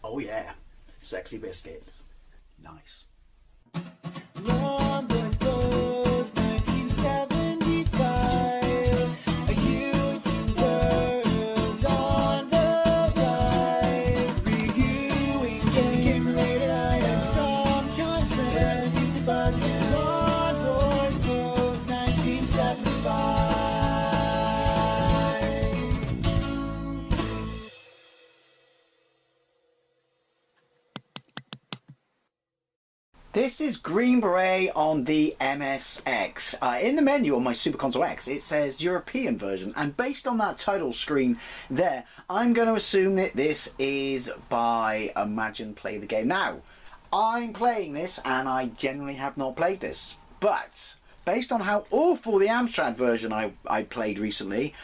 Oh yeah, sexy biscuits. Nice. Long goes 1975. A YouTuber on the rise, reviewing games late at night and sometimes friends. But Long goes 1975. This is Green Beret on the MSX. In the menu on my Super Console X, it says European version, and based on that title screen there, I'm going to assume that this is by Imagine Play the Game. Now, I'm playing this, and I generally have not played this, but based on how awful the Amstrad version I played recently,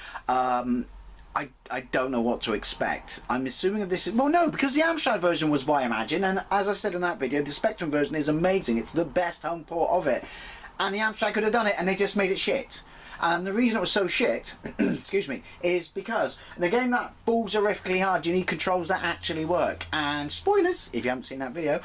I don't know what to expect. I'm assuming this is... Well, no, because the Amstrad version was by Imagine, and as I said in that video, the Spectrum version is amazing. It's the best home port of it. And the Amstrad could have done it, and they just made it shit. And the reason it was so shit, excuse me, is because in a game that balls horrifically hard, you need controls that actually work. And spoilers, if you haven't seen that video,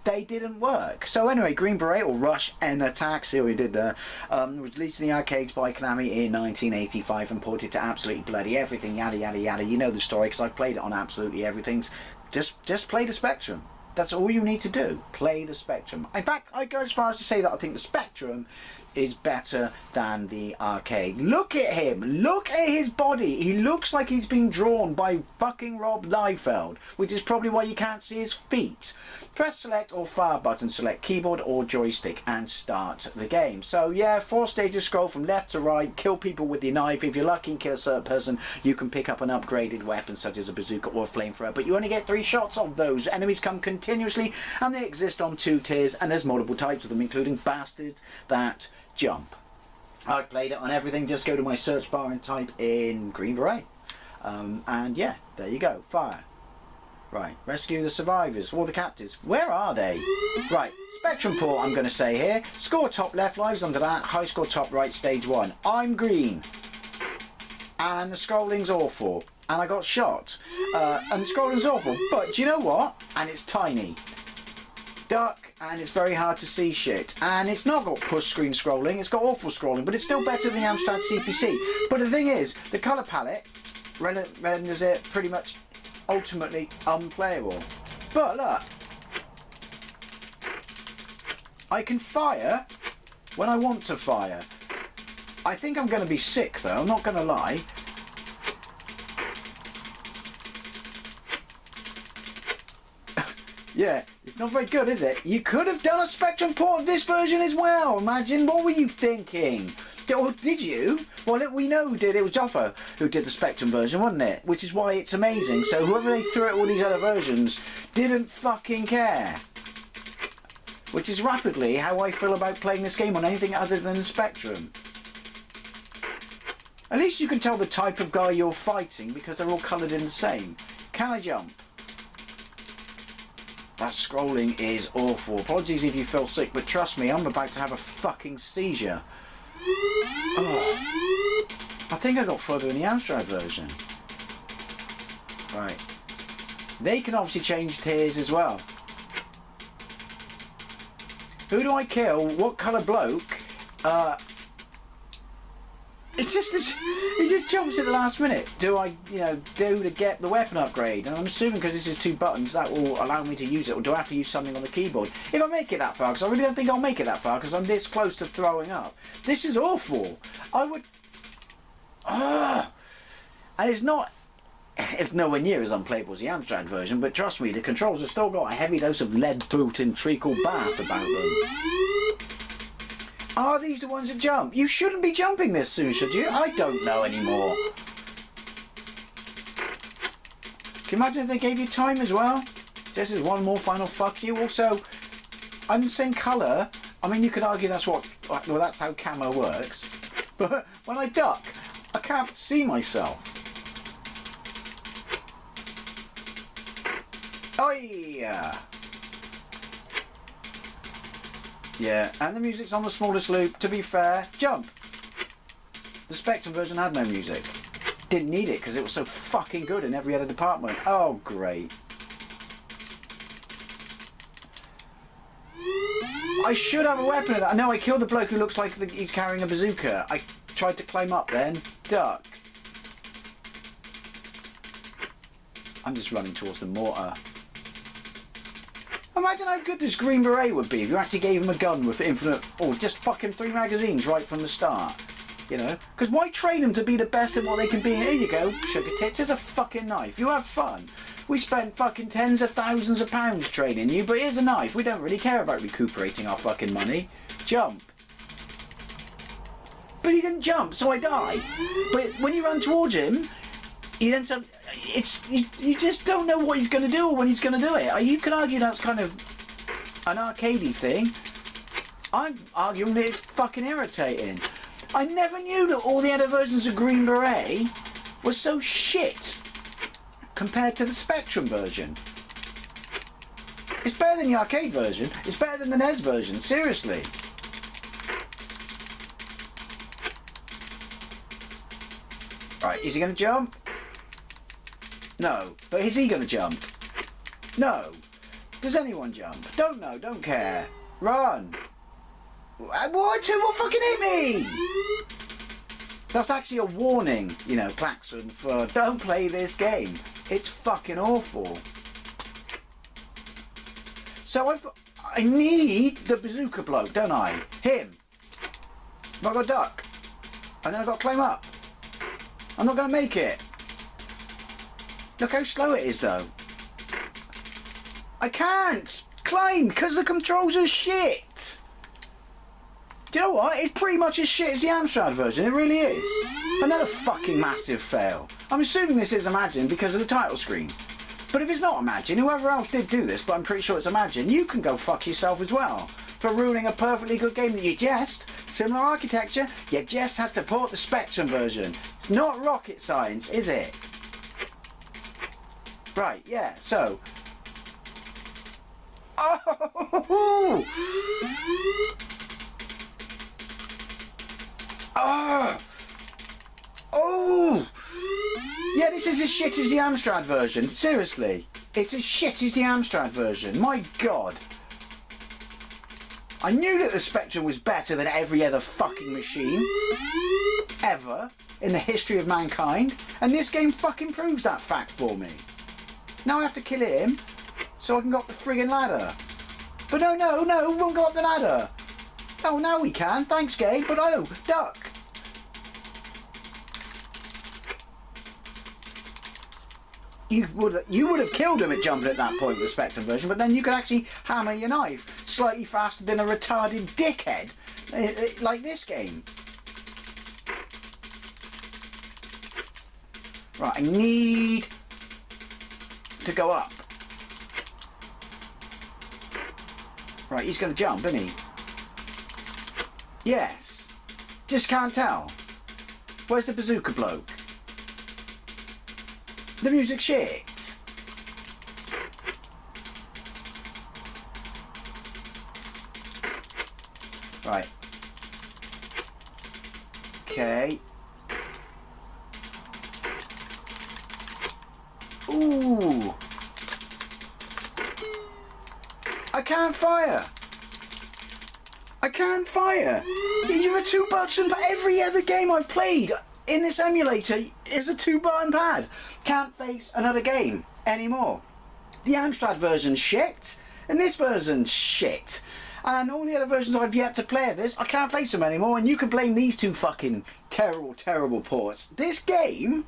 they didn't work. So anyway, Green Beret, or Rush N Attack, see what we did there, was released in the arcades by Konami in 1985 and ported to absolutely bloody everything, yada yada yada. You know the story because I've played it on absolutely everything. Just play the Spectrum. That's all you need to do. Play the Spectrum. In fact, I go as far as to say that I think the Spectrum is better than the arcade. Look at him. Look at his body. He looks like he's been drawn by fucking Rob Liefeld, which is probably why you can't see his feet. Press select or fire button, select keyboard or joystick and start the game. So yeah, 4 stages, scroll from left to right, kill people with your knife. If you're lucky and kill a certain person, you can pick up an upgraded weapon such as a bazooka or a flamethrower, but you only get 3 shots of those. Enemies come continuously and they exist on 2 tiers, and there's multiple types of them, including bastards that jump. I've played it on everything. Just go to my search bar and type in Green Beret. And yeah, there you go. Fire. Right, rescue the survivors, or the captives. Where are they? Right, Spectrum port I'm going to say here. Score top left, lives under that. High score top right, stage 1. I'm green. And the scrolling's awful. And I got shot. And the scrolling's awful. But do you know what? And it's tiny. Duck, and it's very hard to see shit. And it's not got push screen scrolling, it's got awful scrolling, but it's still better than the Amstrad CPC. But the thing is, the colour palette renders it pretty much ultimately unplayable. But look, I can fire when I want to fire. I think I'm going to be sick though, I'm not going to lie. Yeah, it's not very good, is it? You could have done a Spectrum port of this version as well. Imagine, what were you thinking? Or did you? Well, we know who did. It was Joffa who did the Spectrum version, wasn't it? Which is why it's amazing. So whoever they threw at all these other versions didn't fucking care. Which is rapidly how I feel about playing this game on anything other than the Spectrum. At least you can tell the type of guy you're fighting because they're all coloured in the same. Can I jump? That scrolling is awful. Apologies if you feel sick, but trust me, I'm about to have a fucking seizure. Oh. I think I got further in the Amstrad version. Right. They can obviously change tiers as well. Who do I kill? What colour bloke? It's just this, he just jumps at the last minute. Do I, do to get the weapon upgrade? And I'm assuming because this is 2 buttons, that will allow me to use it. Or do I have to use something on the keyboard? If I make it that far, because I really don't think I'll make it that far, because I'm this close to throwing up. This is awful. I would... And it's not... It's nowhere near as unplayable as the Amstrad version, but trust me, the controls have still got a heavy dose of lead-throated treacle bath about them. Are these the ones that jump? You shouldn't be jumping this soon, should you? I don't know anymore. Can you imagine if they gave you time as well? This is one more final fuck you. Also, I'm the same colour. I mean, you could argue that's what... Well, that's how camo works. But when I duck, I can't see myself. Oh yeah. Yeah, and the music's on the smallest loop. To be fair, jump. The Spectrum version had no music. Didn't need it because it was so fucking good in every other department. Oh, great. I should have a weapon of that. No, I killed the bloke who looks like he's carrying a bazooka. I tried to climb up then. Duck. I'm just running towards the mortar. Imagine how good this Green Beret would be if you actually gave him a gun with infinite, or just fucking 3 magazines right from the start. You know? Because why train them to be the best at what they can be? Here you go, sugar tits. Here's a fucking knife. You have fun. We spent fucking tens of thousands of pounds training you, but here's a knife. We don't really care about recuperating our fucking money. Jump. But he didn't jump, so I die. But when you run towards him, he ends up... You just don't know what he's going to do or when he's going to do it. You could argue that's kind of an arcadey thing. I'm arguing that it's fucking irritating. I never knew that all the other versions of Green Beret were so shit compared to the Spectrum version. It's better than the arcade version. It's better than the NES version. Seriously. Right, is he going to jump? No. But is he going to jump? No. Does anyone jump? Don't know, don't care. Run. What? Who will fucking hit me? That's actually a warning, you know, klaxon for don't play this game. It's fucking awful. So I need the bazooka bloke, don't I? Him. I've got to duck. And then I've got to climb up. I'm not going to make it. Look how slow it is though. I can't climb because the controls are shit. Do you know what? It's pretty much as shit as the Amstrad version. It really is. Another fucking massive fail. I'm assuming this is Imagine because of the title screen. But if it's not Imagine, whoever else did do this, but I'm pretty sure it's Imagine, you can go fuck yourself as well. For ruining a perfectly good game that you just, similar architecture, you just had to port the Spectrum version. It's not rocket science, is it? Right, yeah, so... Oh! Oh! Oh! Yeah, this is as shit as the Amstrad version. Seriously. It's as shit as the Amstrad version. My God. I knew that the Spectrum was better than every other fucking machine. Ever. In the history of mankind. And this game fucking proves that fact for me. Now I have to kill him so I can go up the friggin' ladder. But no, we won't go up the ladder. Oh, now we can. Thanks, Gabe. But oh, duck. You would have killed him at jumping at that point with the Spectrum version, but then you could actually hammer your knife slightly faster than a retarded dickhead like this game. Right, I need to go up. Right, he's going to jump, isn't he? Yes. Just can't tell. Where's the bazooka bloke? The music's shit. Right. Okay. Ooh. I can't fire. I can't fire. You're a 2-button, but every other game I've played in this emulator is a 2-button pad. Can't face another game anymore. The Amstrad version's shit, and this version's shit. And all the other versions I've yet to play of this, I can't face them anymore, and you can blame these two fucking terrible, terrible ports. This game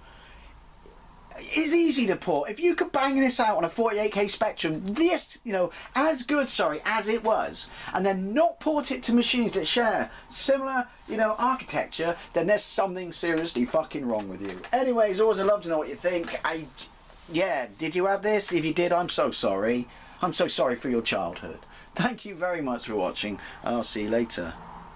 is easy to port. If you could bang this out on a 48K Spectrum, this, you know, as good, sorry, as it was, and then not port it to machines that share similar, you know, architecture, then there's something seriously fucking wrong with you. Anyways, always I'd love to know what you think. Yeah, did you have this? If you did, I'm so sorry. I'm so sorry for your childhood. Thank you very much for watching, and I'll see you later.